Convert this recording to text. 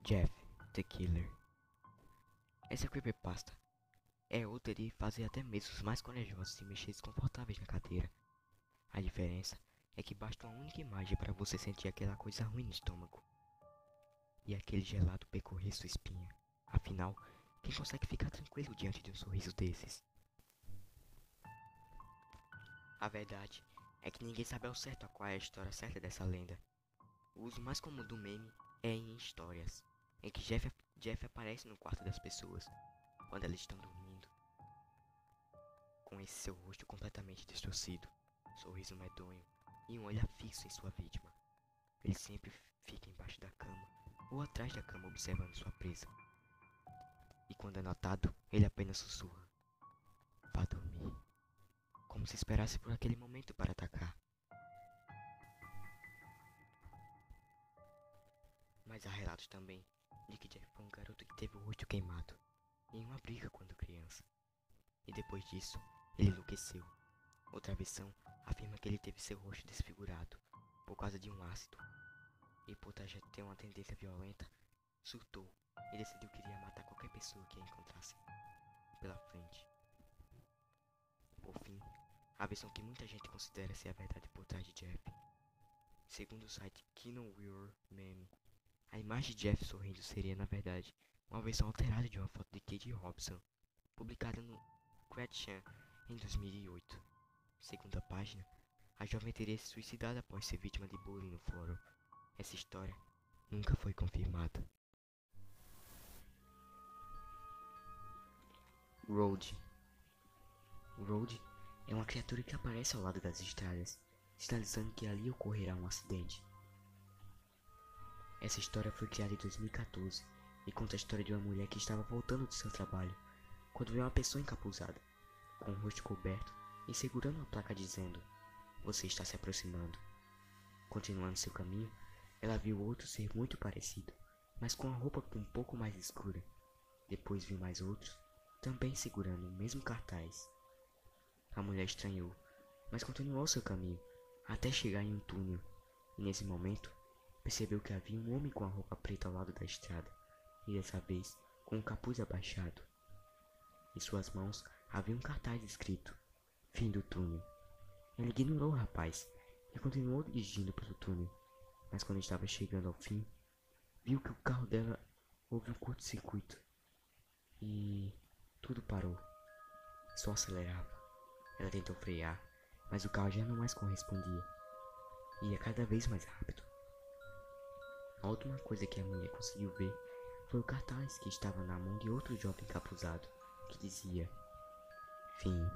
Jeff, the Killer. Essa creepypasta é outra de fazer até mesmo os mais corajosos se mexer desconfortáveis na cadeira. A diferença é que basta uma única imagem para você sentir aquela coisa ruim no estômago e aquele gelado percorrer sua espinha. Afinal, quem consegue ficar tranquilo diante de um sorriso desses? A verdade é que ninguém sabe ao certo qual é a história certa dessa lenda. O uso mais comum do meme é em histórias, em que Jeff aparece no quarto das pessoas, quando elas estão dormindo, com esse seu rosto completamente distorcido, sorriso medonho e um olhar fixo em sua vítima. Ele sempre fica embaixo da cama ou atrás da cama observando sua presa. E quando é notado, ele apenas sussurra: "Vá dormir", como se esperasse por aquele momento para atacar. Mas há relatos também de que Jeff foi um garoto que teve o rosto queimado em uma briga quando criança. E depois disso, ele enlouqueceu. Outra versão afirma que ele teve seu rosto desfigurado por causa de um ácido. E por ter uma tendência violenta, surtou e decidiu que iria matar qualquer pessoa que a encontrasse pela frente. Por fim, a versão que muita gente considera ser a verdade por trás de Jeff. Segundo o site Kinowheel Meme, a imagem de Jeff sorrindo seria, na verdade, uma versão alterada de uma foto de Katie Robson, publicada no Cratchan em 2008. Segundo a página, a jovem teria se suicidado após ser vítima de bullying no fórum. Essa história nunca foi confirmada. Road. Road é uma criatura que aparece ao lado das estradas, sinalizando que ali ocorrerá um acidente. Essa história foi criada em 2014 e conta a história de uma mulher que estava voltando do seu trabalho quando viu uma pessoa encapuzada, com o rosto coberto e segurando uma placa dizendo: "Você está se aproximando". Continuando seu caminho, ela viu outro ser muito parecido, mas com a roupa um pouco mais escura. Depois viu mais outros, também segurando o mesmo cartaz. A mulher estranhou, mas continuou seu caminho até chegar em um túnel, e nesse momento percebeu que havia um homem com a roupa preta ao lado da estrada, e dessa vez com o capuz abaixado. Em suas mãos havia um cartaz escrito: "Fim do túnel". Ele ignorou o rapaz e continuou dirigindo pelo túnel, mas quando estava chegando ao fim, viu que o carro dela houve um curto-circuito e tudo parou. Só acelerava. Ela tentou frear, mas o carro já não mais correspondia. Ia cada vez mais rápido. A última coisa que a mulher conseguiu ver foi o cartaz que estava na mão de outro jovem encapuzado, que dizia: "Fim".